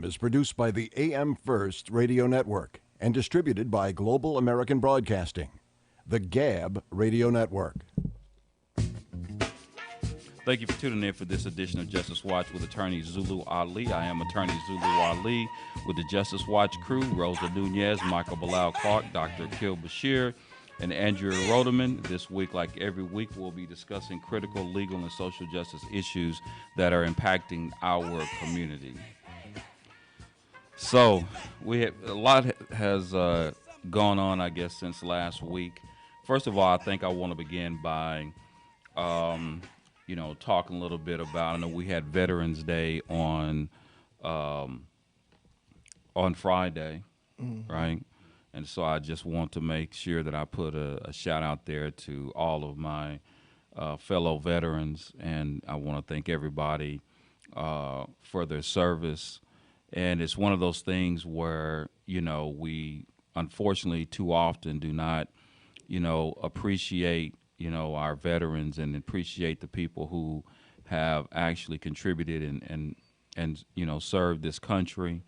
program is produced by the AM First Radio Network and distributed by Global American Broadcasting, the GAB Radio Network. Thank you for tuning in for this edition of Justice Watch with attorney Zulu Ali. I am attorney Zulu Ali with the Justice Watch crew, Rosa Nunez, Michael Bilal Clark, Dr. Akil Bashir, and Andrea Rodeman. This week, like every week, we'll be discussing critical legal and social justice issues that are impacting our community. So, a lot has gone on, I guess, since last week. First of all, I think I want to begin by talking a little bit about, I know we had Veterans Day on Friday, right? And so I just want to make sure that I put a shout out there to all of my fellow veterans, and I want to thank everybody for their service. And it's one of those things where, we unfortunately too often do not, appreciate our veterans and appreciate the people who have actually contributed and served this country.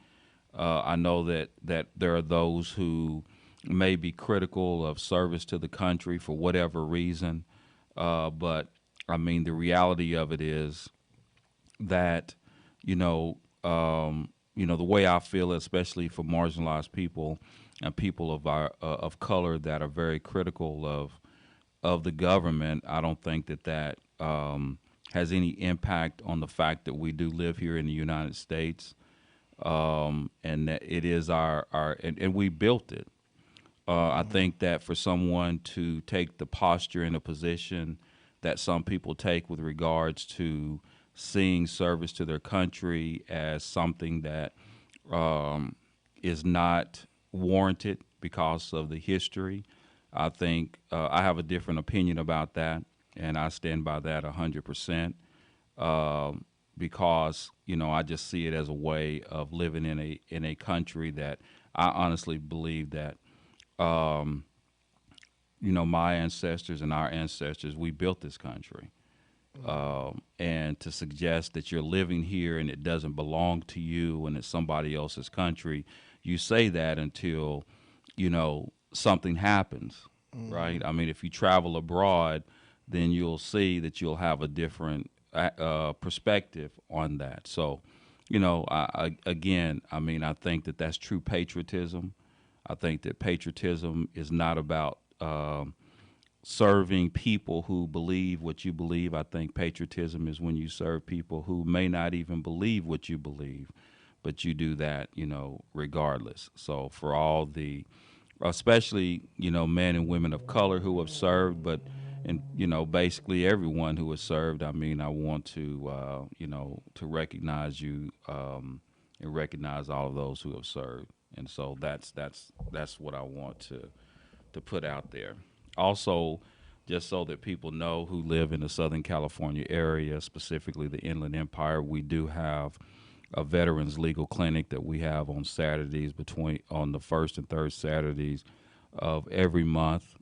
I know that there are those who may be critical of service to the country for whatever reason, but I mean the reality of it is that the way I feel, especially for marginalized people and people of color that are very critical of the government, I don't think that has any impact on the fact that we do live here in the United States, and that it is and we built it. I think that for someone to take the posture and a position that some people take with regards to seeing service to their country as something that is not warranted because of the history, I think I have a different opinion about that, and I stand by that 100%, because I just see it as a way of living in a country that I honestly believe that my ancestors and our ancestors, we built this country, and to suggest that you're living here and it doesn't belong to you and it's somebody else's country, you say that until something happens, right? I mean, if you travel abroad, then you'll see that you'll have a different perspective on that. So, I think that that's true patriotism. I think that patriotism is not about serving people who believe what you believe. I think patriotism is when you serve people who may not even believe what you believe, but you do that, regardless. So for all the especially, men and women of color who have served, and basically everyone who has served. I mean, I want to, to recognize you and recognize all of those who have served. And so that's what I want to put out there. Also, just so that people know who live in the Southern California area, specifically the Inland Empire, we do have a veterans legal clinic that we have on Saturdays on the first and third Saturdays of every month.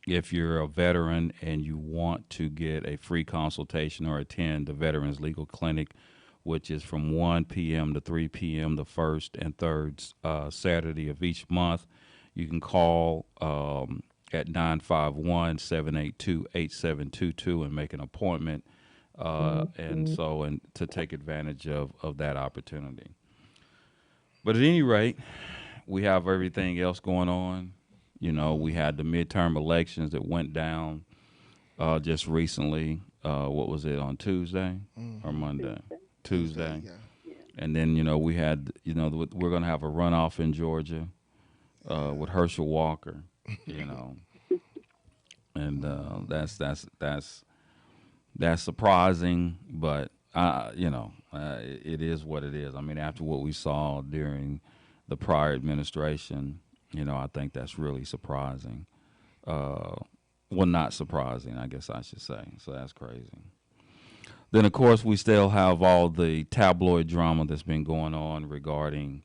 If you're a veteran and you want to get a free consultation or attend the Veterans Legal Clinic, which is from 1 p.m. to 3 p.m. the first and third Saturday of each month, you can call at 951-782-8722 and make an appointment. And to take advantage of that opportunity. But at any rate, we have everything else going on. We had the midterm elections that went down just recently. What was it, on Tuesday or Monday? Tuesday. Yeah. And then, we had, we're going to have a runoff in Georgia with Herschel Walker, and that's surprising, but it is what it is. I mean, after what we saw during the prior administration, I think that's really surprising. Well, not surprising, I guess I should say. So that's crazy. Then, of course, we still have all the tabloid drama that's been going on regarding,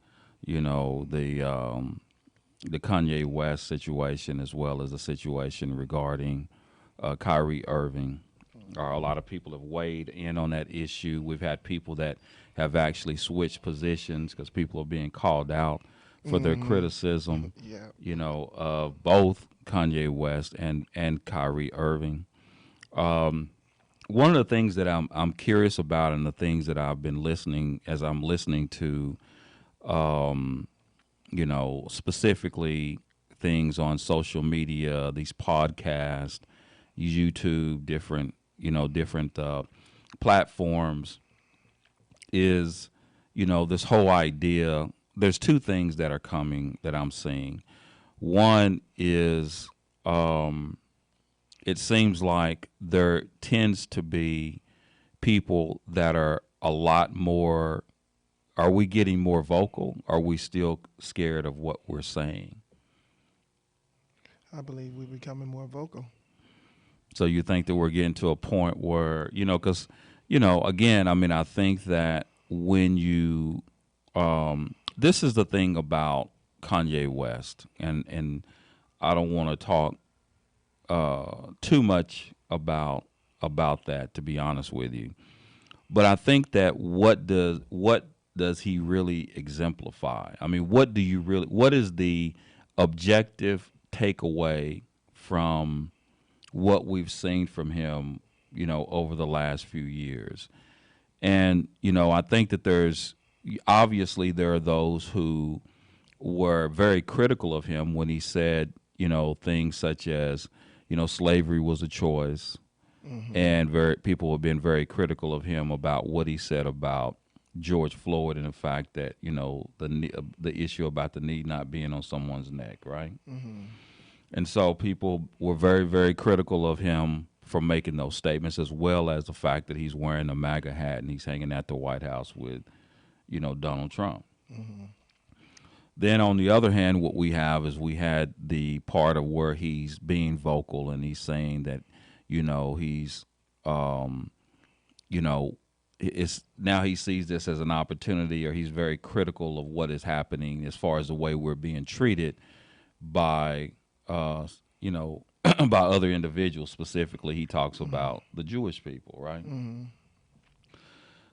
the Kanye West situation, as well as the situation regarding Kyrie Irving. or a lot of people have weighed in on that issue. We've had people that have actually switched positions because people are being called out for their criticism, Yeah. of both Kanye West and Kyrie Irving. One of the things that I'm curious about, and the things that I've been listening as I'm listening to, specifically things on social media, these podcasts, YouTube, different platforms, is, this whole idea. There's two things that are coming that I'm seeing. One is, it seems like there tends to be people that are a lot more. Are we getting more vocal? Are we still scared of what we're saying? I believe we're becoming more vocal. So you think that we're getting to a point where, because, again, I mean, I think that when you, this is the thing about Kanye West, and I don't want to talk too much about that, to be honest with you. But I think that what does he really exemplify? I mean, what is the objective takeaway from what we've seen from him, over the last few years? And, I think that there are those who were very critical of him when he said, things such as, slavery was a choice. And people have been very critical of him about what he said about George Floyd, and the fact that, the issue about the knee not being on someone's neck, right? And so people were very, very critical of him for making those statements, as well as the fact that he's wearing a MAGA hat and he's hanging at the White House with, Donald Trump. Then on the other hand, what we had the part of where he's being vocal and he's saying that, he's, it's now he sees this as an opportunity, or he's very critical of what is happening as far as the way we're being treated by, by other individuals. Specifically, he talks about the Jewish people, right?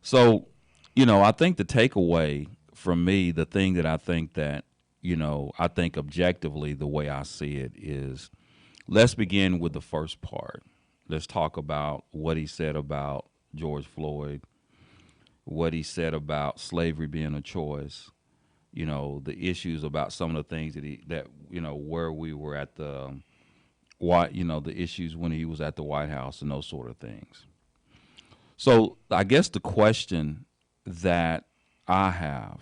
So, I think the takeaway from me, the thing that I think that, I think objectively, the way I see it is, let's begin with the first part. Let's talk about what he said about George Floyd, what he said about slavery being a choice, the issues about some of the things that where we were at the the issues when he was at the White House and those sort of things. So I guess the question that I have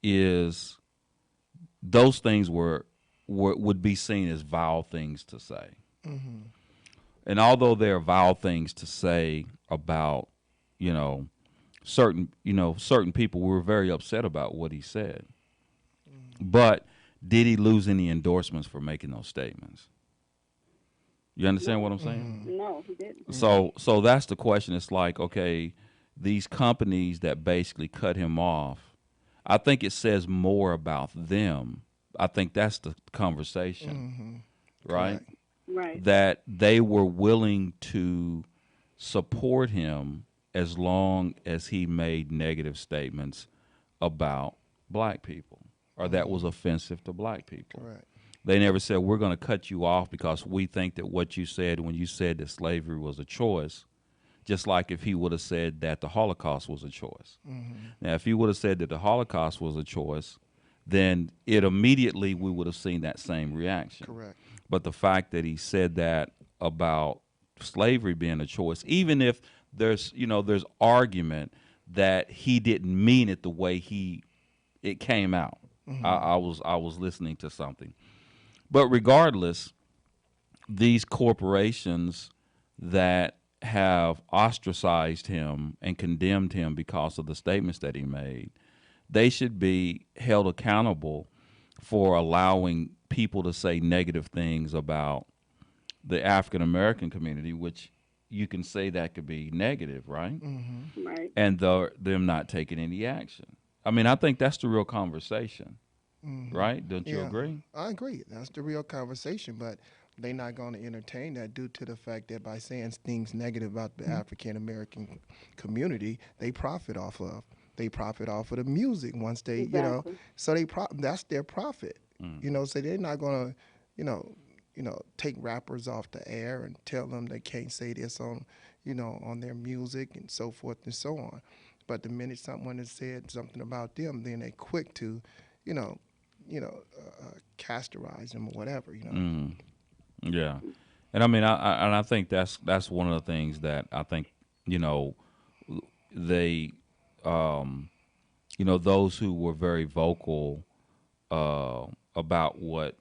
is, those things would be seen as vile things to say. And although they're vile things to say about, certain people, we were very upset about what he said. But did he lose any endorsements for making those statements? You understand what I'm saying? No, he didn't. So that's the question. It's like, okay, these companies that basically cut him off, I think it says more about them. I think that's the conversation, right? Correct. Right. That they were willing to support him as long as he made negative statements about black people, or that was offensive to black people. Correct. They never said, we're going to cut you off because we think that what you said when you said that slavery was a choice, just like if he would have said that the Holocaust was a choice. Now, if he would have said that the Holocaust was a choice, then we would have seen that same reaction. Correct. But the fact that he said that about slavery being a choice, even if there's argument that he didn't mean it the way it came out. I was listening to something. But regardless, these corporations that have ostracized him and condemned him because of the statements that he made, they should be held accountable for allowing people to say negative things about the African American community, which you can say that could be negative, right? Right. And them not taking any action. I mean, I think that's the real conversation, right? Don't you agree? I agree. That's the real conversation. But they're not going to entertain that due to the fact that by saying things negative about the African American community, they profit off of. They profit off of the music once they, Exactly. so that's their profit. So they're not going to, take rappers off the air and tell them they can't say this on, on their music and so forth and so on. But the minute someone has said something about them, then they're quick to, casterize them or whatever. Yeah, and I mean, I think that's one of the things that I think they, those who were very vocal about what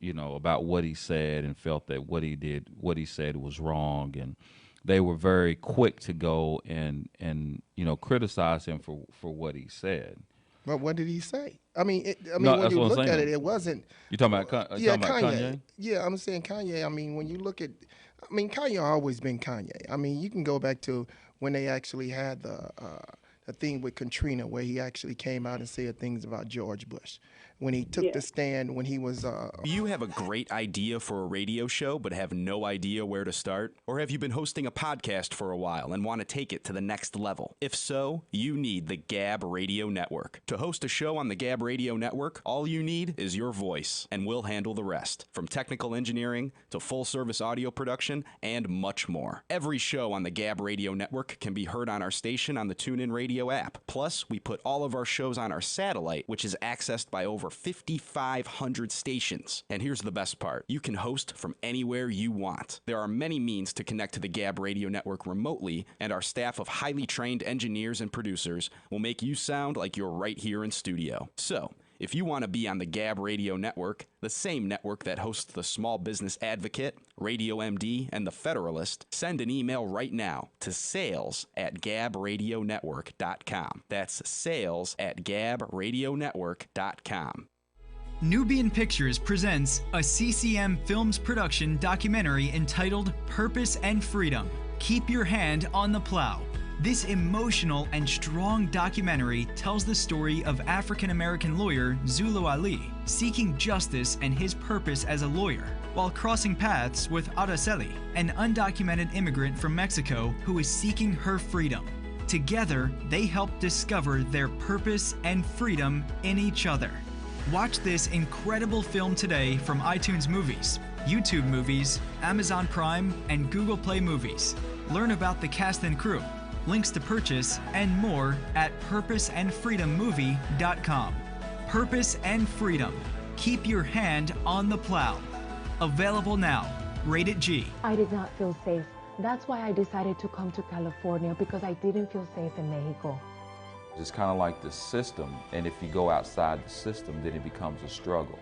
he said and felt that what he said was wrong, and they were very quick to go and criticize him for what he said. But what did he say? I mean, No, when that's you what I'm look at saying. it, it wasn't. You talking about Kanye? Yeah, I'm saying Kanye. I mean, when you look at, Kanye always been Kanye. I mean, you can go back to when they actually had the thing with Katrina, where he actually came out and said things about George Bush. When he took the stand, when he was. You have a great idea for a radio show, but have no idea where to start? Or have you been hosting a podcast for a while and want to take it to the next level? If so, you need the Gab Radio Network. To host a show on the Gab Radio Network, all you need is your voice, and we'll handle the rest. From technical engineering to full-service audio production and much more. Every show on the Gab Radio Network can be heard on our station on the TuneIn Radio app. Plus, we put all of our shows on our satellite, which is accessed by over 5,500 stations. And here's the best part. You can host from anywhere you want. There are many means to connect to the Gab Radio Network remotely, and our staff of highly trained engineers and producers will make you sound like you're right here in studio. So, if you want to be on the Gab Radio Network, the same network that hosts the Small Business Advocate, Radio MD, and the Federalist, send an email right now to sales@gabradionetwork.com. That's sales@gabradionetwork.com. Nubian Pictures presents a CCM Films production documentary entitled Purpose and Freedom. Keep your hand on the plow. This emotional and strong documentary tells the story of African-American lawyer Zulu Ali seeking justice and his purpose as a lawyer, while crossing paths with Araceli, an undocumented immigrant from Mexico who is seeking her freedom. Together, they help discover their purpose and freedom in each other. Watch this incredible film today from iTunes Movies, YouTube Movies, Amazon Prime, and Google Play Movies. Learn about the cast and crew, links to purchase, and more at purposeandfreedommovie.com. Purpose and Freedom. Keep your hand on the plow. Available now. Rated G. I did not feel safe. That's why I decided to come to California, because I didn't feel safe in Mexico. It's kind of like the system, and if you go outside the system, then it becomes a struggle.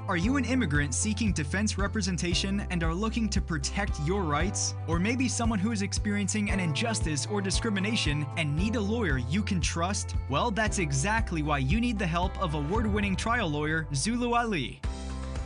Are you an immigrant seeking defense representation and are looking to protect your rights? Or maybe someone who is experiencing an injustice or discrimination and need a lawyer you can trust? Well, that's exactly why you need the help of award-winning trial lawyer Zulu Ali.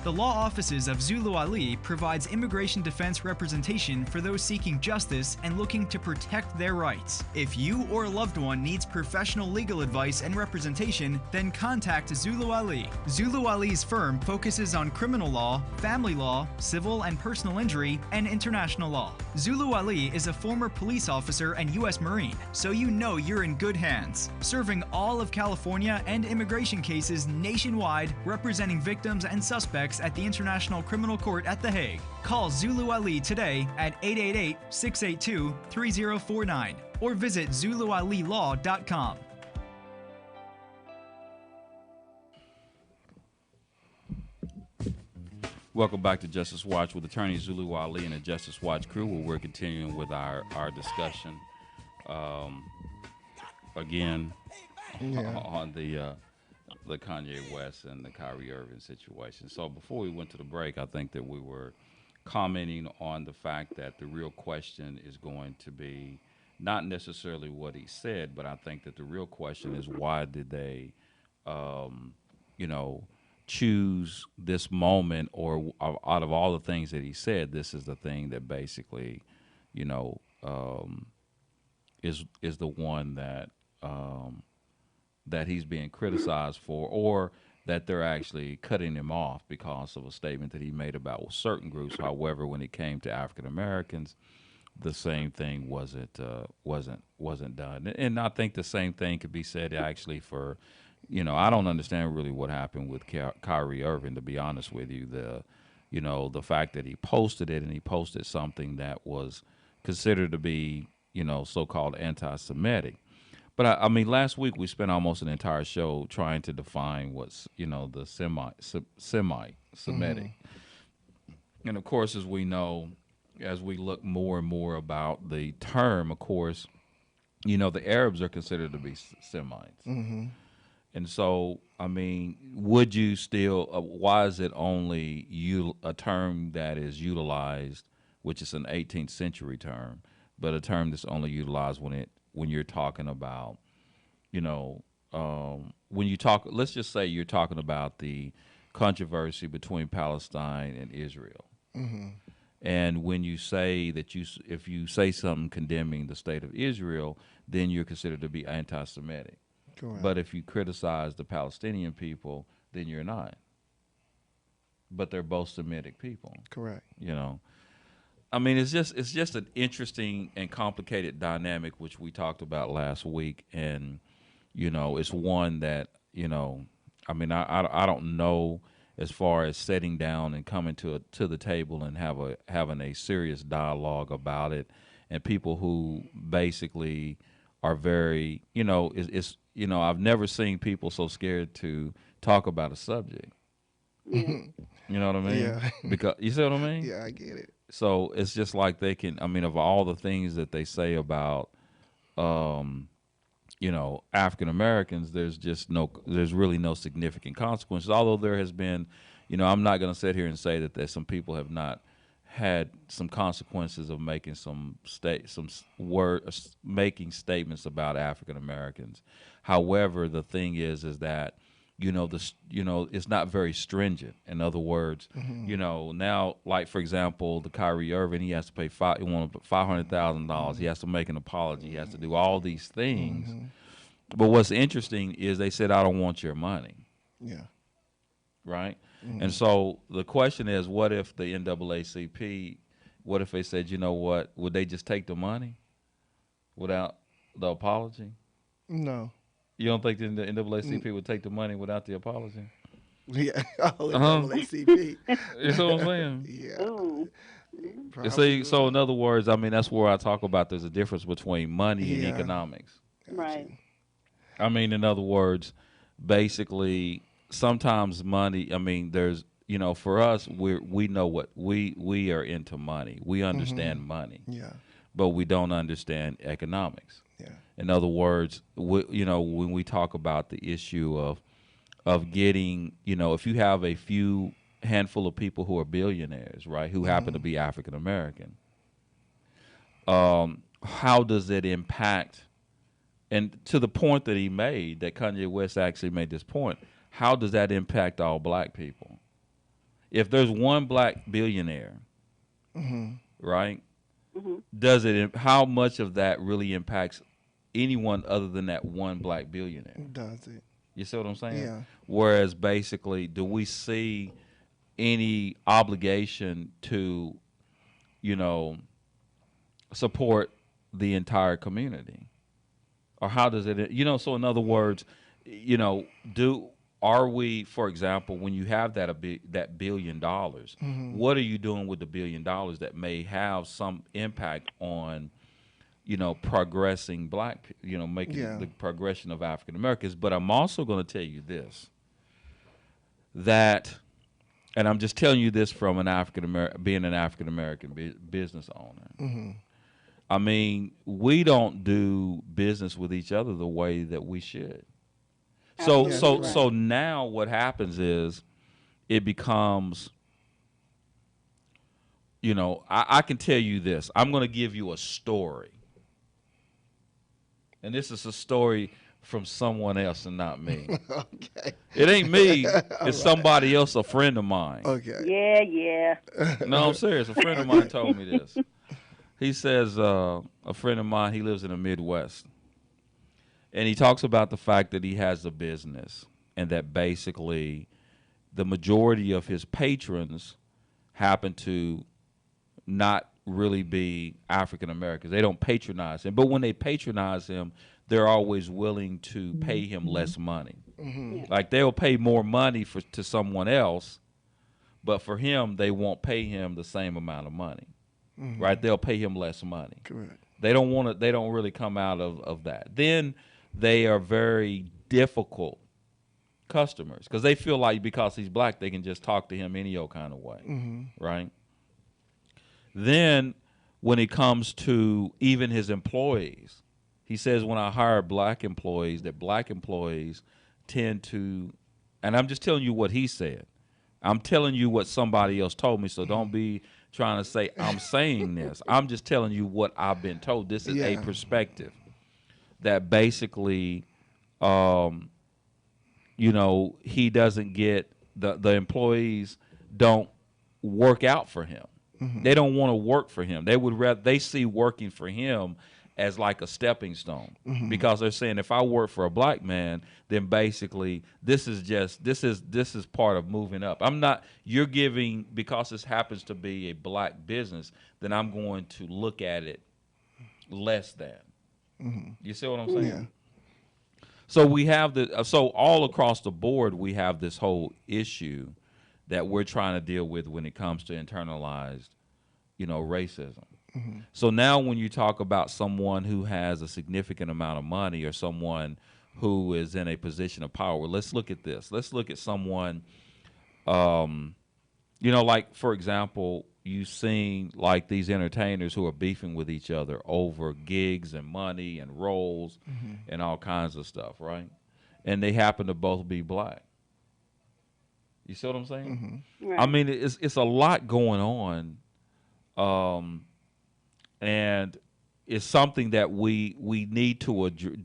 The law offices of Zulu Ali provides immigration defense representation for those seeking justice and looking to protect their rights. If you or a loved one needs professional legal advice and representation, then contact Zulu Ali. Zulu Ali's firm focuses on criminal law, family law, civil and personal injury, and international law. Zulu Ali is a former police officer and U.S. Marine, so you know you're in good hands, serving all of California and immigration cases nationwide, representing victims and suspects at the International Criminal Court at The Hague. Call Zulu Ali today at 888-682-3049 or visit ZuluAliLaw.com. Welcome back to Justice Watch with attorney Zulu Ali and the Justice Watch crew, where we're continuing with our discussion again on the Kanye West and the Kyrie Irving situation. So before we went to the break, I think that we were commenting on the fact that the real question is going to be not necessarily what he said, but I think that the real question is, why did they, choose this moment, or out of all the things that he said, this is the thing that basically, is the one that that he's being criticized for, or that they're actually cutting him off because of a statement that he made about certain groups. However, when it came to African Americans, the same thing wasn't done. And I think the same thing could be said actually for, I don't understand really what happened with Kyrie Irving, to be honest with you. The fact that he posted it, and he posted something that was considered to be, so-called anti-Semitic. But I mean, last week we spent almost an entire show trying to define what's, the Semitic. And of course, as we know, as we look more and more about the term, of course, the Arabs are considered to be Semites. Mm-hmm. And so, I mean, would you still, why is it only a term that is utilized, which is an 18th century term, but a term that's only utilized when you're talking about, let's just say you're talking about the controversy between Palestine and Israel. Mm-hmm. And when you say that if you say something condemning the state of Israel, then you're considered to be anti-Semitic. Correct. But if you criticize the Palestinian people, then you're not. But they're both Semitic people. Correct. I mean, it's just an interesting and complicated dynamic, which we talked about last week, and it's one that I mean, I don't know, as far as sitting down and coming to the table and having a serious dialogue about it, and people who basically are very I've never seen people so scared to talk about a subject. Yeah. You know what I mean? Yeah. Because you see what I mean? Yeah, I get it. So it's just like they can. I mean, of all the things that they say about, African Americans, there's really no significant consequences. Although there has been, I'm not going to sit here and say that there's some people have not had some consequences of making making statements about African Americans. However, the thing is that it's not very stringent. In other words, now, like for example, the Kyrie Irving, he has to pay $500,000. He has to make an apology. He has to do all these things. But what's interesting is they said, "I don't want your money." Yeah. Right. And so the question is, what if the NAACP? What if they said, you know what? Would they just take the money without the apology? No. You don't think the NAACP would take the money without the apology? Yeah. NAACP. You see what I'm saying? Yeah. Ooh. You see, so in other words, I mean, that's where I talk about there's a difference between money and economics. Right. I mean, in other words, basically, sometimes money, I mean, there's, for us, we know what we are into money. We understand money. Yeah. But we don't understand economics. Yeah. In other words, when we talk about the issue of getting, if you have a handful of people who are billionaires, right, who happen to be African American, how does it impact? And to the point that he made, that Kanye West actually made this point, how does that impact all black people? If there's one black billionaire, right? How much of that really impacts anyone other than that one black billionaire? Does it? You see what I'm saying? Yeah. Whereas basically, do we see any obligation to, support the entire community? Or how does it, so in other words, are we, for example, when you have that $1 billion, what are you doing with the $1 billion that may have some impact on, progressing black, making the progression of African Americans? But I'm also going to tell you this, that, and I'm just telling you this from being an African American business owner. I mean, we don't do business with each other the way that we should. So now what happens is it becomes, I can tell you this. I'm going to give you a story. And this is a story from someone else and not me. Okay. It ain't me. It's somebody else, a friend of mine. Okay. Yeah. No, I'm serious. A friend of mine told me this. He says, a friend of mine, he lives in the Midwest. And he talks about the fact that he has a business. and that basically the majority of his patrons happen to not really be African Americans. They don't patronize him, but when they patronize him, they're always willing to pay him less money. Mm-hmm. Yeah. Like they'll pay more money to someone else, but for him, they won't pay him the same amount of money. Mm-hmm. Right? They'll pay him less money. Correct. They don't want to. They don't really come out of that. Then they are very difficult customers because they feel like because he's black, they can just talk to him any old kind of way. Mm-hmm. Right? Then when it comes to even his employees, he says when I hire black employees, that black employees tend to, and I'm just telling you what he said. I'm telling you what somebody else told me, so don't be trying to say I'm saying this. I'm just telling you what I've been told. This is a Yeah. perspective that basically, he doesn't get, the employees don't work out for him. Mm-hmm. They don't want to work for him. They see working for him as like a stepping stone because they're saying if I work for a black man, then basically this is part of moving up. You're giving, because this happens to be a black business, then I'm going to look at it less than. Mm-hmm. You see what I'm saying? Yeah. So we have so all across the board we have this whole issue that we're trying to deal with when it comes to internalized, racism. Mm-hmm. So now when you talk about someone who has a significant amount of money or someone who is in a position of power, let's look at this. Let's look at someone, like, for example, you've seen like these entertainers who are beefing with each other over gigs and money and roles and all kinds of stuff, right? And they happen to both be black. You see what I'm saying? Mm-hmm. Right. I mean, it's a lot going on, and it's something that we need to address.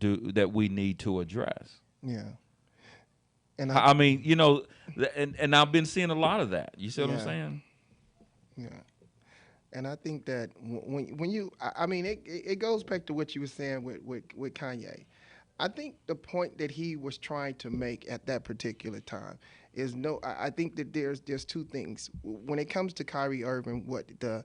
Yeah. And I mean, and I've been seeing a lot of that. You see what I'm Yeah. saying? Yeah. And I think that when you, I mean, it goes back to what you were saying with Kanye. I think the point that he was trying to make at that particular time is I think that there's two things. When it comes to Kyrie Irving, what the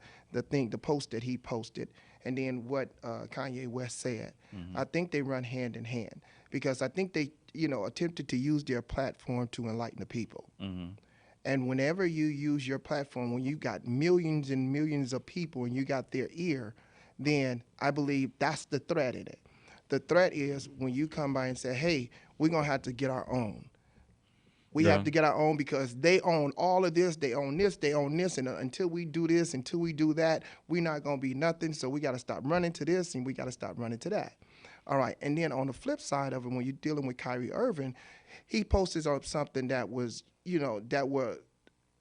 post that he posted, and then what Kanye West said, I think they run hand in hand because I think they, attempted to use their platform to enlighten the people. Mm-hmm. And whenever you use your platform, when you got millions and millions of people and you got their ear, then I believe that's the threat in it. The threat is when you come by and say, hey, we're going to have to get our own. We have to get our own because they own all of this, they own this, and until we do this, until we do that, we're not going to be nothing, so we got to stop running to this and we got to stop running to that. All right, and then on the flip side of it, when you're dealing with Kyrie Irving, he posted up something that was, that would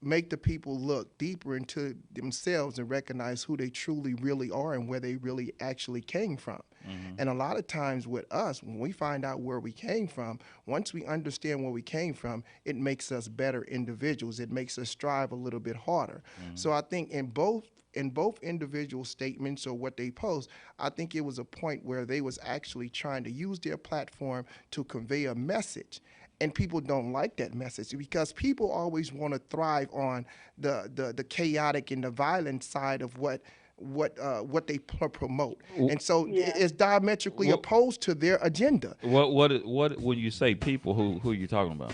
make the people look deeper into themselves and recognize who they truly really are and where they really actually came from. Mm-hmm. And a lot of times with us, when we find out where we came from, once we understand where we came from, it makes us better individuals. It makes us strive a little bit harder. Mm-hmm. So I think in both individual statements or what they post, I think it was a point where they was actually trying to use their platform to convey a message. And people don't like that message because people always want to thrive on the chaotic and the violent side of what they promote, and so it's diametrically opposed to their agenda. What when you say people, who are you talking about?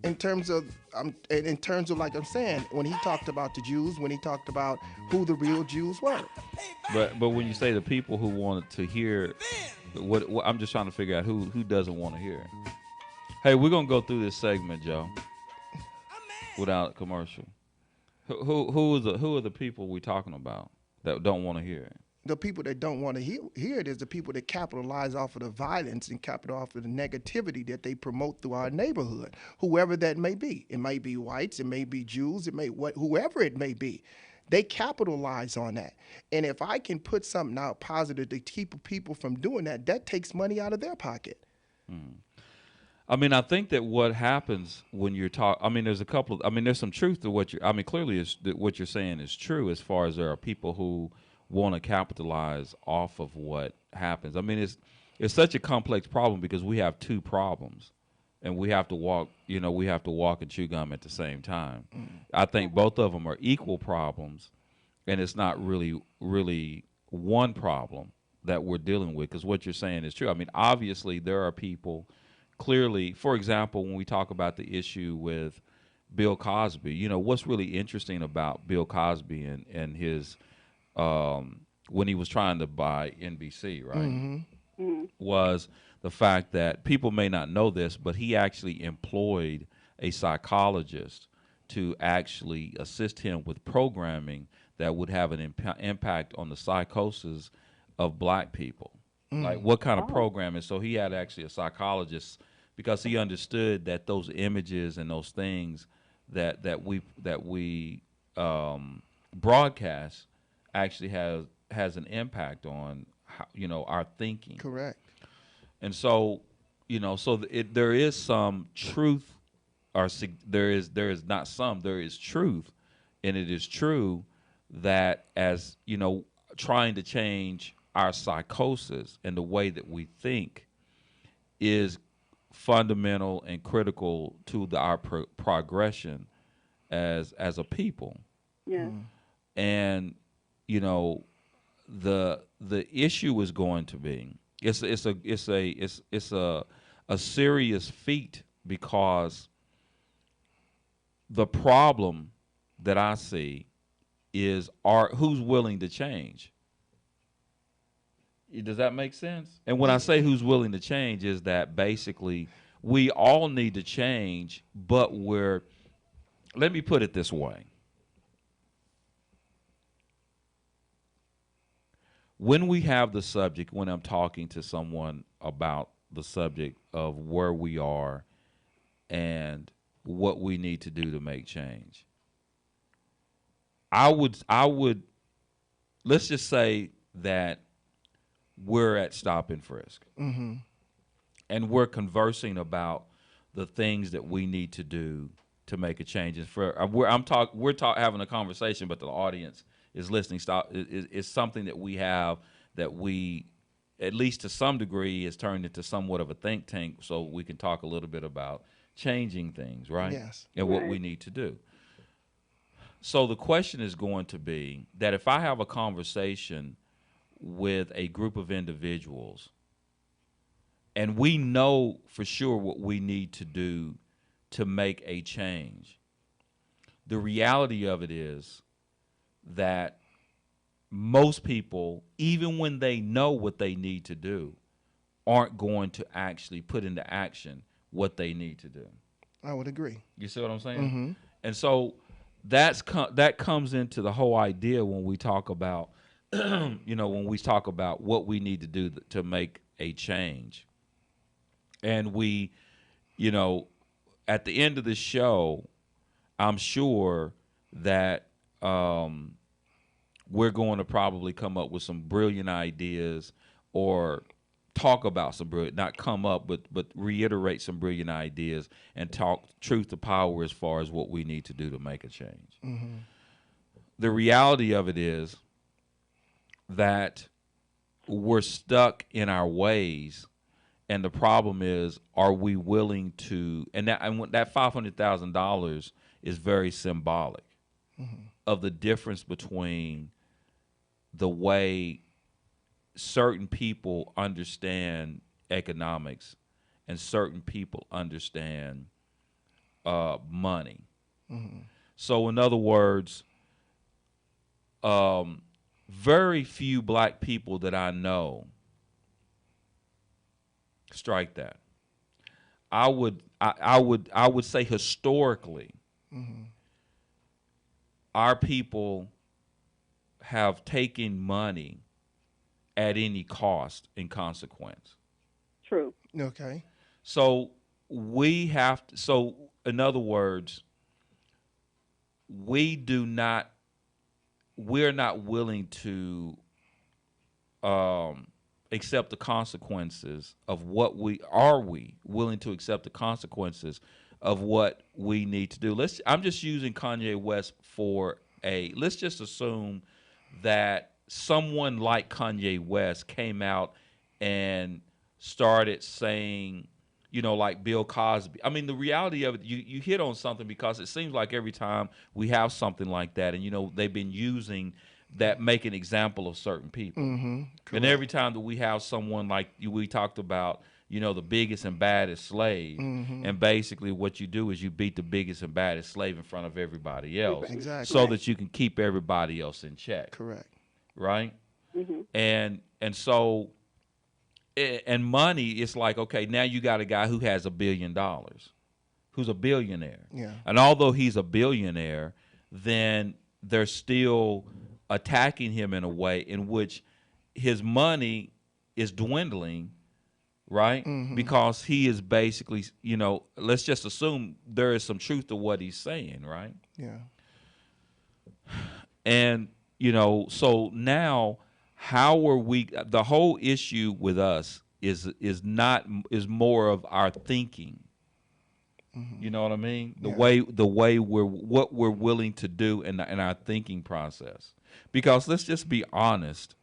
In terms of like I'm saying, when he talked about the Jews, when he talked about who the real Jews were. But when you say the people who wanted to hear, what I'm just trying to figure out who doesn't want to hear it. Hey, we're gonna go through this segment, Joe, without a commercial. Who are the people we're talking about that don't want to hear it? The people that don't want to hear it is the people that capitalize off of the violence and capitalize off of the negativity that they promote through our neighborhood, whoever that may be. It may be whites, it may be Jews, whoever it may be. They capitalize on that. And if I can put something out positive to keep people from doing that, that takes money out of their pocket. I mean, I think that what happens when you're there's some truth to what clearly what you're saying is true as far as there are people who want to capitalize off of what happens. I mean, it's such a complex problem because we have two problems and we have to walk. We have to walk and chew gum at the same time. I think both of them are equal problems, and it's not really one problem that we're dealing with, because what you're saying is true. I mean, obviously there are people clearly, for example, when we talk about the issue with Bill Cosby, what's really interesting about Bill Cosby and his when he was trying to buy NBC, right, was the fact that people may not know this, but he actually employed a psychologist to actually assist him with programming that would have an impact on the psychosis of black people. Like what kind of programming? So he had actually a psychologist, because he understood that those images and those things that we broadcast actually has an impact on how, our thinking. Correct. And so, there is some truth, or there is not some, there is truth, and it is true that as trying to change our psychosis and the way that we think is fundamental and critical to our progression as a people. Yes. And the issue is going to be it's a serious feat, because the problem that I see is who's willing to change. Does that make sense? And when I say who's willing to change, is that basically we all need to change, but let me put it this way. When we have the subject, when I'm talking to someone about the subject of where we are and what we need to do to make change, I would let's just say that we're at Stop and Frisk, and we're conversing about the things that we need to do to make a change. We're having a conversation, but the audience is listening. It's something that we have, that we, at least to some degree, has turned into somewhat of a think tank, so we can talk a little bit about changing things, right? Yes. And what we need to do. So the question is going to be that if I have a conversation with a group of individuals, and we know for sure what we need to do to make a change, the reality of it is that most people, even when they know what they need to do, aren't going to actually put into action what they need to do. I would agree. You see what I'm saying? And so that comes into the whole idea when we talk about when we talk about what we need to do to make a change. And we, at the end of the show, I'm sure that we're going to probably come up with some brilliant ideas, or talk about some brilliant, not come up, but reiterate some brilliant ideas and talk truth to power as far as what we need to do to make a change. The reality of it is that we're stuck in our ways, and the problem is, are we willing to? And that $500,000 is very symbolic of the difference between the way certain people understand economics and certain people understand money. So, in other words, very few black people that I know, strike that. I would say historically, our people have taken money at any cost and consequence. True. Okay. So we have to, so in other words, we're not willing to accept the consequences of what we willing to accept the consequences of what we need to do. I'm just using Kanye West let's just assume that someone like Kanye West came out and started saying, you know, like Bill Cosby. I mean, the reality of it, you hit on something, because it seems like every time we have something like that, and, you know, they've been using that, make an example of certain people. And every time that we have someone like we talked about, you know, the biggest and baddest slave, and basically what you do is you beat the biggest and baddest slave in front of everybody else, Exactly. so that you can keep everybody else in check. Correct. Right? And so, and money, it's like, okay, now you got a guy who has $1 billion, who's a billionaire. Yeah. And although he's a billionaire, then they're still attacking him in a way in which his money is dwindling, right? Because he is basically, you know, let's just assume there is some truth to what he's saying, right? Yeah. And, you know, so now, how are we? The whole issue with us is more of our thinking. You know what I mean? The way what we're willing to do in our thinking process. Because let's just be honest.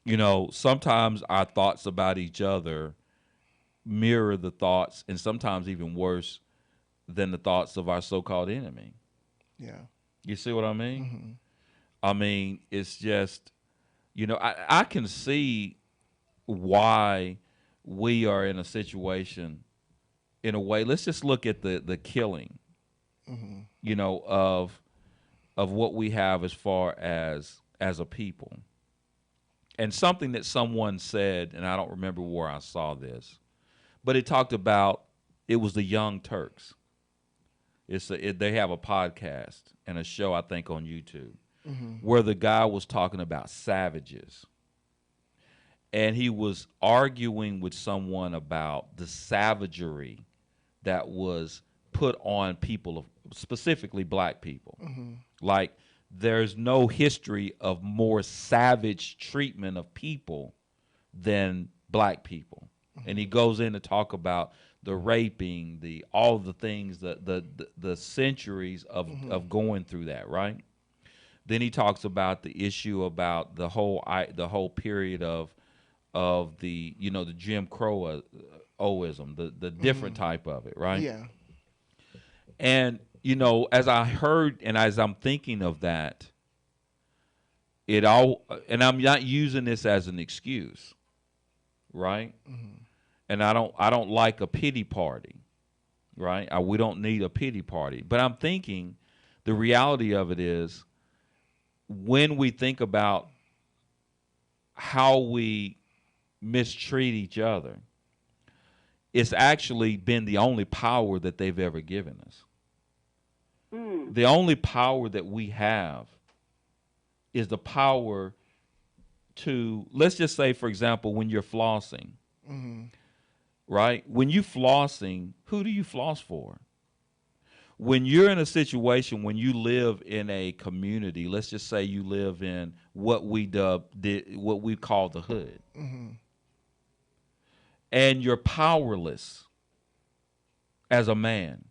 You know, sometimes our thoughts about each other mirror the thoughts, and sometimes even worse than the thoughts of our so-called enemy. Yeah. You see what I mean? I mean, it's just, you know, I can see why we are in a situation, in a way. Let's just look at the killing, you know, of what we have as far as a people. And something that someone said, and I don't remember where I saw this, but it talked about, it was the Young Turks. They have a podcast and a show, I think, on YouTube, where the guy was talking about savages. And he was arguing with someone about the savagery that was put on people, specifically black people. Like, there's no history of more savage treatment of people than black people. And he goes in to talk about the raping, all the things, the centuries of going through that, right? Then he talks about the issue about the whole period of the, you know, the Jim Crow-ism, the different type of it, right? Yeah. And, you know, as I heard and as I'm thinking of that, and I'm not using this as an excuse, right? And I don't like a pity party, right? We don't need a pity party. But I'm thinking the reality of it is, when we think about how we mistreat each other, it's actually been the only power that they've ever given us. The only power that we have is the power to, let's just say, for example, when you're flossing, right? When you flossing, who do you floss for? When you're in a situation, when you live in a community, let's just say you live in what we call the hood, and you're powerless as a man,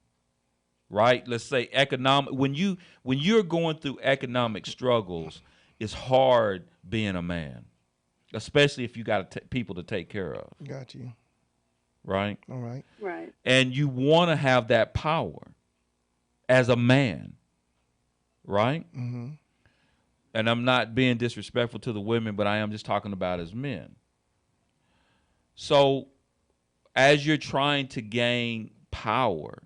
right? Let's say when you're going through economic struggles, it's hard being a man, especially if you got people to take care of. Got you. Right? All right. Right. And you want to have that power as a man, right? And I'm not being disrespectful to the women, but I am just talking about as men. So as you're trying to gain power,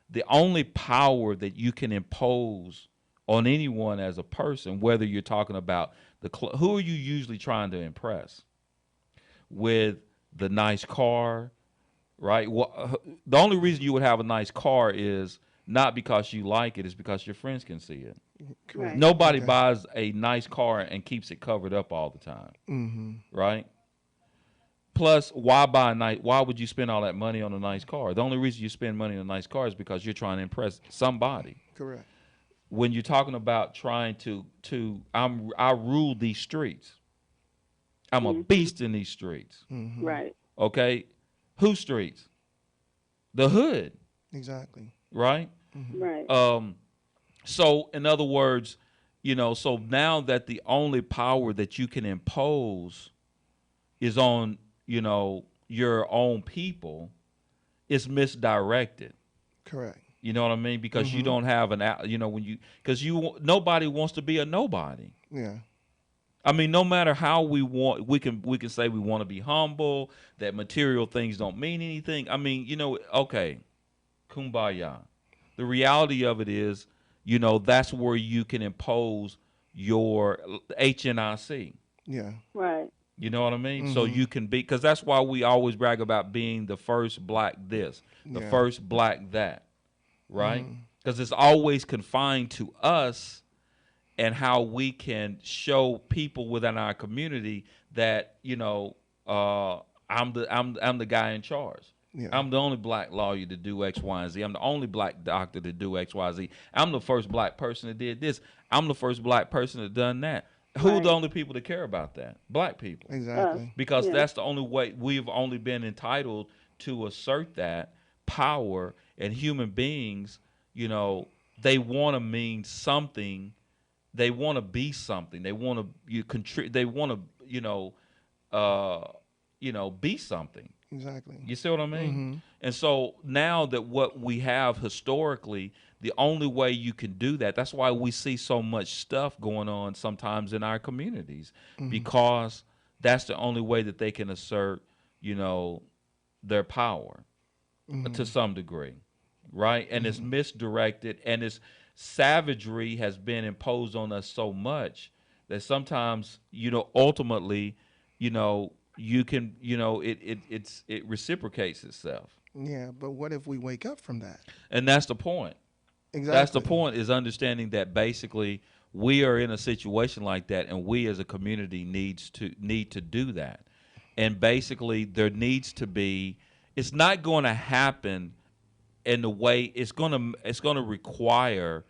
the only power that you can impose on anyone as a person, whether you're talking about who are you usually trying to impress? With the nice car, right? Well, the only reason you would have a nice car is not because you like it, it's because your friends can see it. Right. Nobody buys a nice car and keeps it covered up all the time, right? Plus, why would you spend all that money on a nice car? The only reason you spend money on a nice car is because you're trying to impress somebody. Correct. When you're talking about trying I rule these streets. I'm a beast in these streets. Right. Okay? Whose streets? The hood. Exactly. Right? Right. So in other words, you know, so now that the only power that you can impose is on, you know, your own people, it's misdirected. Correct. You know what I mean? Because you don't have nobody wants to be a nobody. Yeah. I mean, no matter how we can say we want to be humble, that material things don't mean anything. I mean, okay, kumbaya. The reality of it is, that's where you can impose your HNIC. Yeah. Right. You know what I mean? So you can be, because that's why we always brag about being the first black this, the Yeah. first black that, right? Because it's always confined to us and how we can show people within our community that, I'm the guy in charge. Yeah. I'm the only black lawyer to do X, Y, and Z. I'm the only black doctor to do X, Y, Z. I'm the first black person that did this. I'm the first black person that done that. Who are the only people that care about that? Black people. Exactly. Because that's the only way we've only been entitled to assert that power. And human beings, they want to mean something. They want to be something. They want to contribute. They want to, be something. Exactly. You see what I mean? And so now that what we have historically, the only way you can do that, that's why we see so much stuff going on sometimes in our communities, because that's the only way that they can assert, their power to some degree, right? And it's misdirected, and it's savagery has been imposed on us so much that sometimes, ultimately, you can, it reciprocates itself. Yeah, but what if we wake up from that? And that's the point. Exactly. That's the point, is understanding that basically we are in a situation like that, and we as a community need to do that. And basically there needs to be, it's not going to happen in the way it's going to require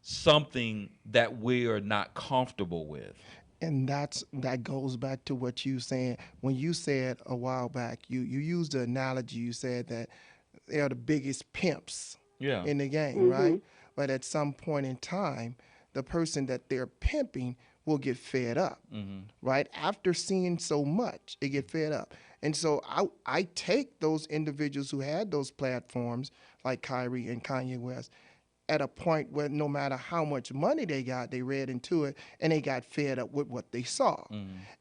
something that we are not comfortable with. And that goes back to what you saying when you said a while back. You used the analogy. You said that they are the biggest pimps in the game, right? But at some point in time, the person that they're pimping will get fed up, right? After seeing so much, they get fed up. And so I take those individuals who had those platforms like Kyrie and Kanye West at a point where no matter how much money they got, they read into it and they got fed up with what they saw.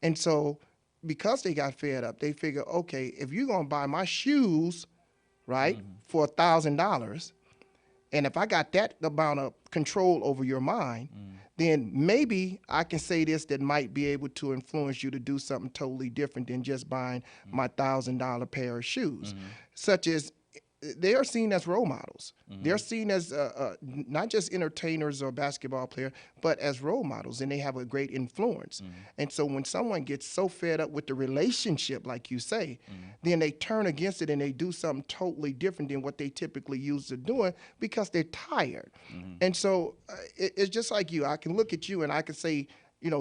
And so because they got fed up, they figure, okay, if you're going to buy my shoes, right, for $1,000, and if I got that amount of control over your mind, then maybe I can say this that might be able to influence you to do something totally different than just buying my $1,000 pair of shoes, such as they are seen as role models. They're seen as not just entertainers or basketball players, but as role models, and they have a great influence. And so when someone gets so fed up with the relationship, like you say, then they turn against it and they do something totally different than what they typically used to doing because they're tired. And so it's just like you. I can look at you and I can say,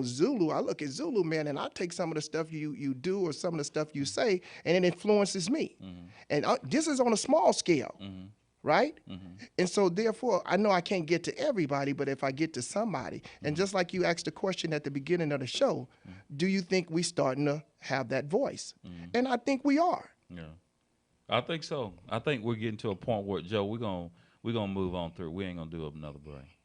Zulu, I look at Zulu, man, and I take some of the stuff you do or some of the stuff you say, and it influences me. And this is on a small scale, right? And so therefore, I know I can't get to everybody, but if I get to somebody, and just like you asked the question at the beginning of the show, do you think we starting to have that voice? And I think we are. Yeah, I think so. I think we're getting to a point where, Joe, we're gonna move on through. We ain't gonna do another break.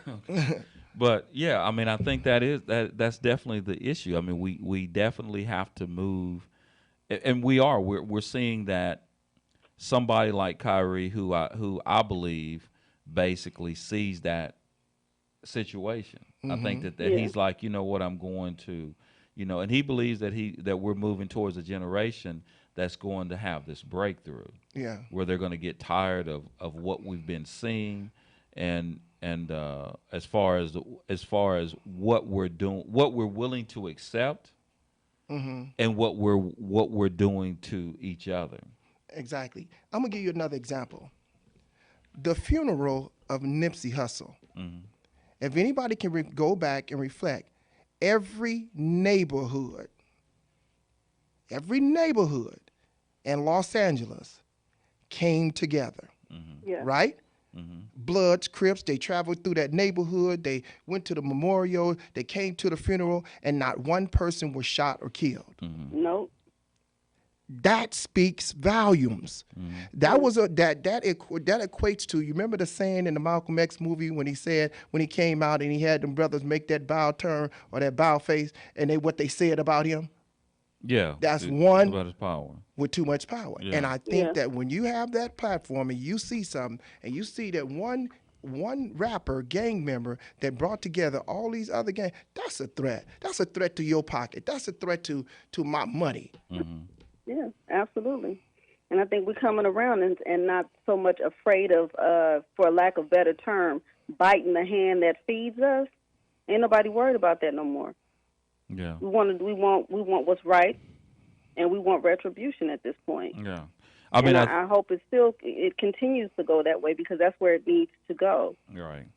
Okay. But yeah, I mean, I think that's definitely the issue. I mean, we definitely have to move, and we're seeing that somebody like Kyrie, who I believe basically sees that situation. I think that he's like, you know what, I'm going to, and he believes that we're moving towards a generation that's going to have this breakthrough. Yeah. Where they're going to get tired of what we've been seeing, and as far as what we're doing, what we're willing to accept, and what we're doing to each other. Exactly. I'm gonna give you another example. The funeral of Nipsey Hussle. If anybody can go back and reflect, every neighborhood in Los Angeles came together, right? Bloods, Crips, they traveled through that neighborhood. They went to the memorial. They came to the funeral, and not one person was shot or killed. Nope. that speaks volumes. That was that equates to, you remember the saying in the Malcolm X movie when he said, when he came out and he had them brothers make that bow turn or that bow face, and what they said about him? Yeah. That's It's one about his power. with too much power. Yeah. And I think Yeah. that when you have that platform and you see something and you see that one rapper, gang member that brought together all these other gangs, that's a threat. That's a threat to your pocket. That's a threat to my money. Yeah, absolutely. And I think we're coming around and not so much afraid of, for lack of better term, biting the hand that feeds us. Ain't nobody worried about that no more. Yeah. We want what's right, and we want retribution at this point. Yeah. I mean, I hope it continues to go that way, because that's where it needs to go. right.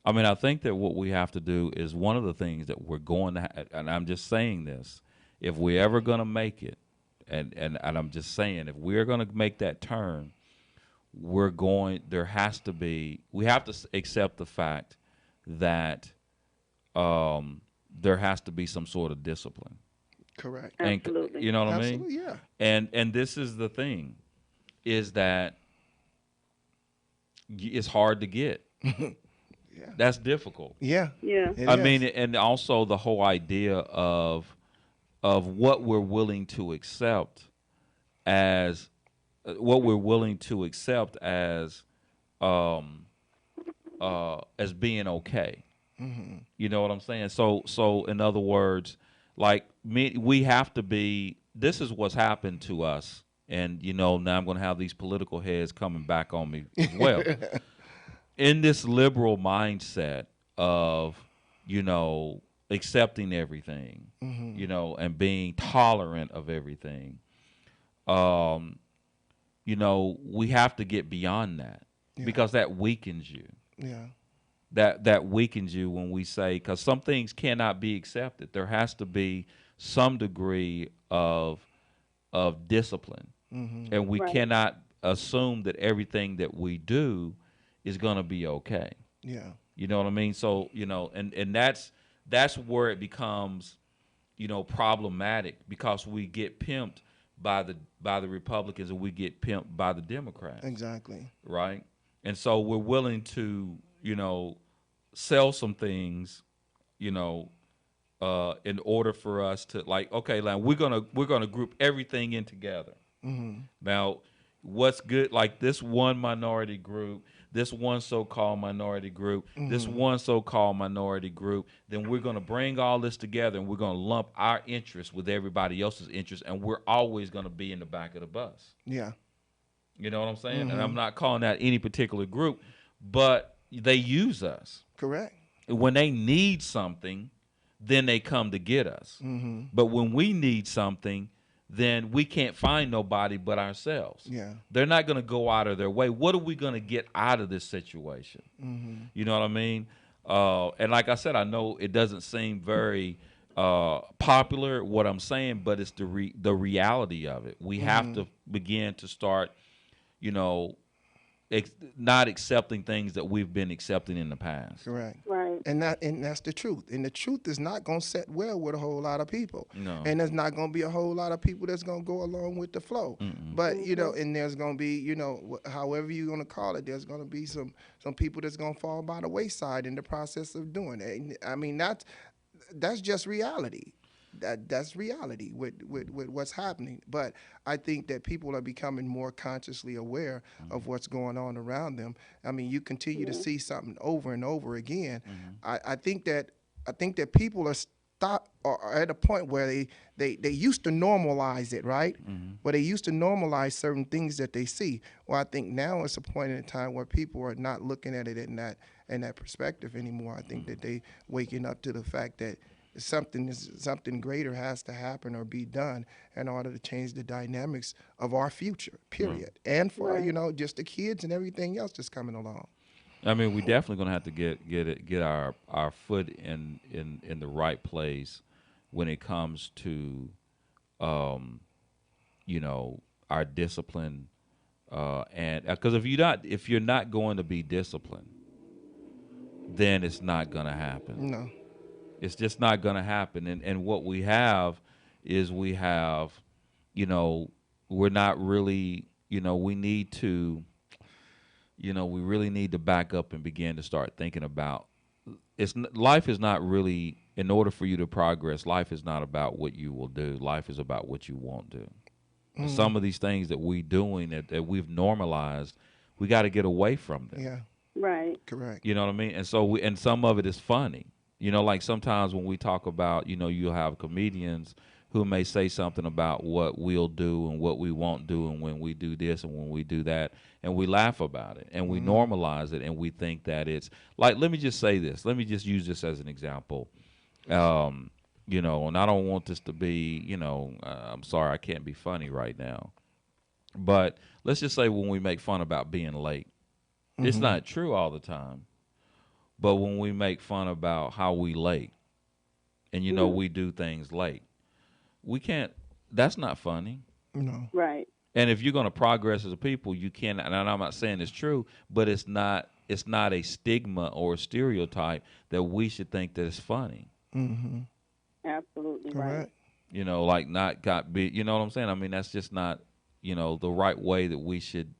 I mean, I think that what we have to do is one of the things that we're going to, and I'm just saying this, if we're ever going to make it, and I'm just saying, if we're going to make that turn, we have to accept the fact that there has to be some sort of discipline. Correct. Absolutely. And, you know what Absolutely, I mean? yeah. And this is the thing, is that it's hard to get. Yeah. That's difficult. Yeah. Yeah. It I is. mean, and also the whole idea of what we're willing to accept as being okay. You know what I'm saying? So in other words, like we have to be. This is what's happened to us, and now I'm going to have these political heads coming back on me as well. In this liberal mindset of accepting everything, and being tolerant of everything, we have to get beyond that, because that weakens you. Yeah. That weakens you when we say, because some things cannot be accepted. There has to be some degree of discipline, and we Right. cannot assume that everything that we do is going to be okay. Yeah. You know what I mean? So and that's where it becomes problematic, because we get pimped by the Republicans and we get pimped by the Democrats. Exactly. Right? And so we're willing to sell some things in order for us to, like, okay, like we're gonna group everything in together. Now, what's good? Like this one minority group, this one so-called minority group, this one so-called minority group. Then we're gonna bring all this together and we're gonna lump our interests with everybody else's interests, and we're always gonna be in the back of the bus. Yeah. You know what I'm saying? And I'm not calling out any particular group, but they use us. Correct. When they need something, then they come to get us. But when we need something, then we can't find nobody but ourselves. Yeah. They're not going to go out of their way. What are we going to get out of this situation? You know what I mean? And like I said, I know it doesn't seem very popular, what I'm saying, but it's the reality of it. We have to begin to start, not accepting things that we've been accepting in the past. Correct. Right. And that's the truth. And the truth is not going to set well with a whole lot of people. No. And there's not going to be a whole lot of people that's going to go along with the flow. But, and there's going to be, however you're going to call it, there's going to be some people that's going to fall by the wayside in the process of doing it. And, I mean, that's just reality. That's reality with what's happening. But I think that people are becoming more consciously aware of what's going on around them. I mean, you continue to see something over and over again. I think that people are at a point where they used to normalize it, right? But they used to normalize certain things that they see. Well, I think now it's a point in time where people are not looking at it in that perspective anymore. I think that they waking up to the fact that something greater has to happen or be done in order to change the dynamics of our future, period. And for just the kids and everything else that's coming along. I mean, we definitely gonna have to get our foot in the right place when it comes to our discipline, and because if you're not going to be disciplined, then it's not gonna happen. No. It's just not going to happen. And what we have is we're not really, we need to, we really need to back up and begin to start thinking about life is not really, in order for you to progress, life is not about what you will do. Life is about what you won't do. And some of these things that we're doing that we've normalized, we got to get away from them. Yeah. Right. Correct. You know what I mean? And so and some of it is funny. Like sometimes when we talk about, you'll have comedians who may say something about what we'll do and what we won't do and when we do this and when we do that, and we laugh about it and we normalize it and we think that it's like, let me just say this. Let me just use this as an example. And I don't want this to be, I'm sorry, I can't be funny right now. But let's just say when we make fun about being late, it's not true all the time. But when we make fun about how we late and, we do things late, we can't, that's not funny. No. Right. And if you're going to progress as a people, you can't, and I'm not saying it's true, but it's not a stigma or a stereotype that we should think that it's funny. Mm-hmm. Absolutely Correct. right. Like not got be, you know what I'm saying? I mean, that's just not, the right way that we should,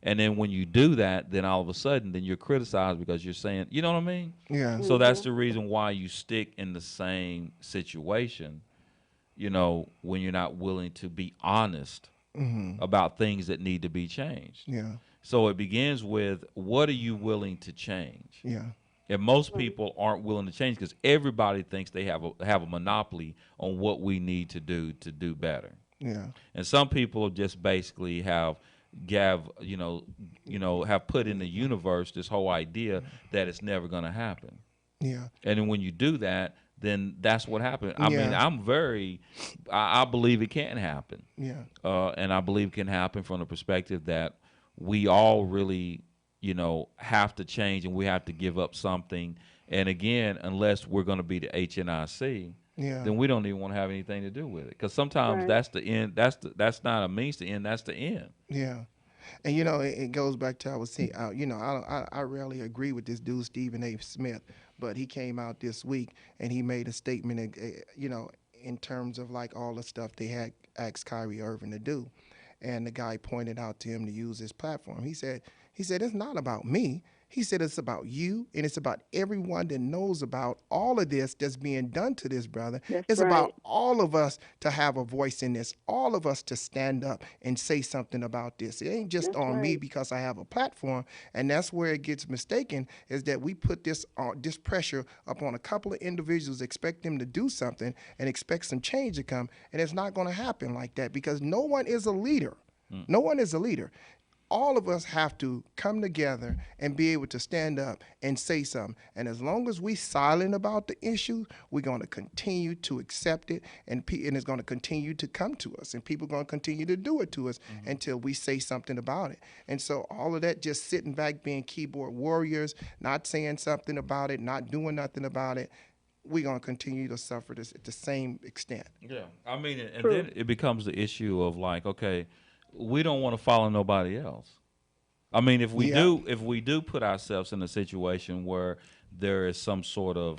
and then when you do that, then all of a sudden, then you're criticized because you're saying, you know what I mean? Yeah. So that's the reason why you stick in the same situation, when you're not willing to be honest about things that need to be changed. Yeah. So it begins with, what are you willing to change? Yeah. And most people aren't willing to change because everybody thinks they have a monopoly on what we need to do better. Yeah. And some people just basically have put in the universe this whole idea that it's never going to happen. Yeah. And then when you do that, then that's what happened. I Yeah. mean, I believe it can happen. Yeah. And I believe it can happen from the perspective that we all really, have to change and we have to give up something. And again, unless we're going to be the HNIC, Yeah. then we don't even want to have anything to do with it. Because sometimes Right. that's the end. That's not a means to end. That's the end. Yeah. And it goes back to I was saying, I rarely agree with this dude Stephen A. Smith, but he came out this week and he made a statement, in terms of like all the stuff they had asked Kyrie Irving to do, and the guy pointed out to him to use his platform. He said it's not about me. He said it's about you, and it's about everyone that knows about all of this that's being done to this brother. That's it's right. about all of us to have a voice in this, all of us to stand up and say something about this. It ain't just That's on me right. because I have a platform, and that's where it gets mistaken, is that we put this pressure upon a couple of individuals, expect them to do something, and expect some change to come, and it's not going to happen like that because no one is a leader. No one is a leader. All of us have to come together and be able to stand up and say something. And as long as we silent about the issue, we're going to continue to accept it, and it's going to continue to come to us, and people are going to continue to do it to us until we say something about it. And so all of that, just sitting back, being keyboard warriors, not saying something about it, not doing nothing about it, we're going to continue to suffer this at the same extent. Yeah, I mean, and then it becomes the issue of like, okay, we don't want to follow nobody else. I mean, if we do put ourselves in a situation where there is some sort of,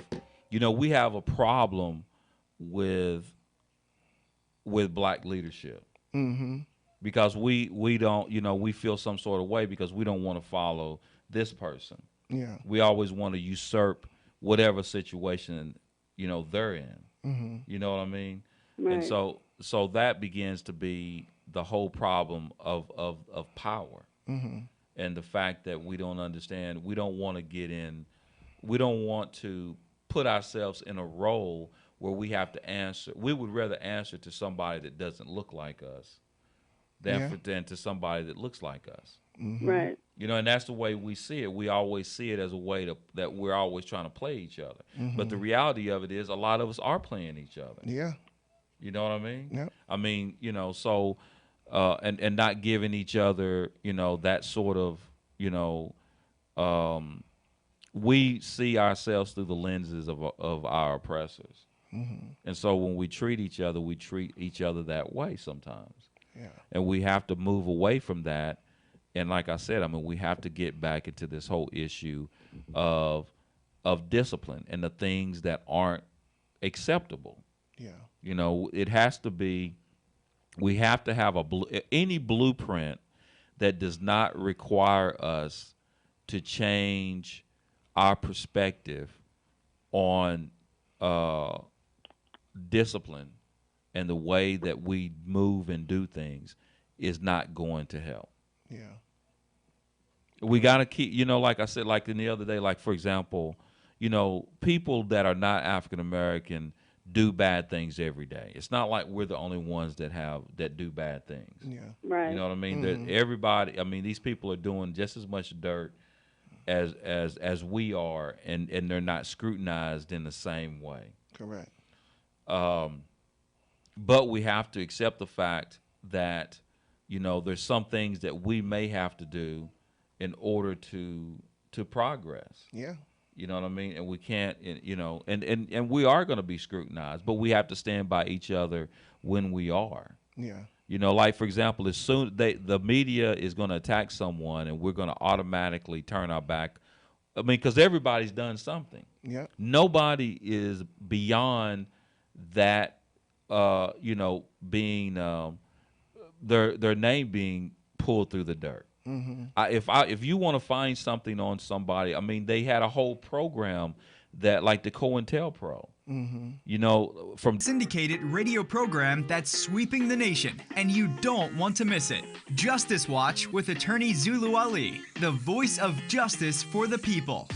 we have a problem with black leadership because we don't, we feel some sort of way because we don't want to follow this person. Yeah. We always want to usurp whatever situation, they're in. You know what I mean? Right. And so that begins to be the whole problem of power. And the fact that we don't understand, we don't want to put ourselves in a role where we have to answer. We would rather answer to somebody that doesn't look like us than to somebody that looks like us. Right. And that's the way we see it. We always see it as a way that we're always trying to play each other. But the reality of it is a lot of us are playing each other. Yeah. You know what I mean? Yeah. I mean, so and not giving each other, that sort of, we see ourselves through the lenses of our oppressors. And so when we treat each other that way sometimes. Yeah. And we have to move away from that. And like I said, I mean, we have to get back into this whole issue of discipline and the things that aren't acceptable. Yeah. It has to be, We have to have any blueprint that does not require us to change our perspective on discipline and the way that we move and do things is not going to help. Yeah. We got to keep, like I said, like in the other day, like, for example, people that are not African American do bad things every day. It's not like we're the only ones that do bad things. Yeah. Right. You know what I mean? That everybody, these people are doing just as much dirt as we are, and they're not scrutinized in the same way. Correct. But we have to accept the fact that, there's some things that we may have to do in order to progress. Yeah. You know what I mean? And we can't, and we are going to be scrutinized, but we have to stand by each other when we are. Yeah. Like, for example, as soon the media is going to attack someone and we're going to automatically turn our back. Because everybody's done something. Yeah. Nobody is beyond that, being their name being pulled through the dirt. Mm-hmm. If you want to find something on somebody, they had a whole program that, like the COINTELPRO, from syndicated radio program that's sweeping the nation, and you don't want to miss it. Justice Watch with attorney Zulu Ali, the voice of justice for the people.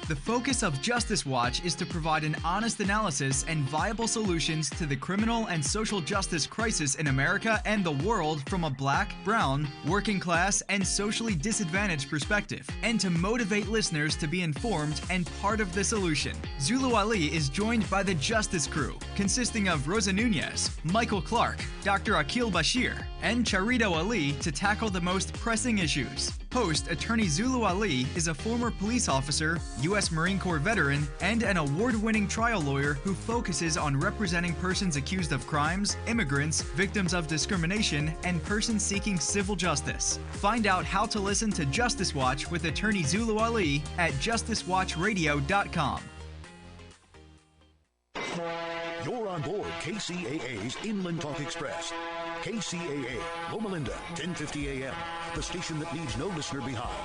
The focus of Justice Watch is to provide an honest analysis and viable solutions to the criminal and social justice crisis in America and the world from a black, brown, working class, and socially disadvantaged perspective, and to motivate listeners to be informed and part of the solution. Zulu Ali is joined by the Justice Crew, consisting of Rosa Nunez, Michael Clark, Dr. Akil Bashir, and Charito Ali to tackle the most pressing issues. Host attorney Zulu Ali is a former police officer, U.S. Marine Corps veteran, and an award-winning trial lawyer who focuses on representing persons accused of crimes, immigrants, victims of discrimination, and persons seeking civil justice. Find out how to listen to Justice Watch with attorney Zulu Ali at justicewatchradio.com. You're on board KCAA's Inland Talk Express. KCAA, Loma Linda, 1050 AM, the station that leaves no listener behind.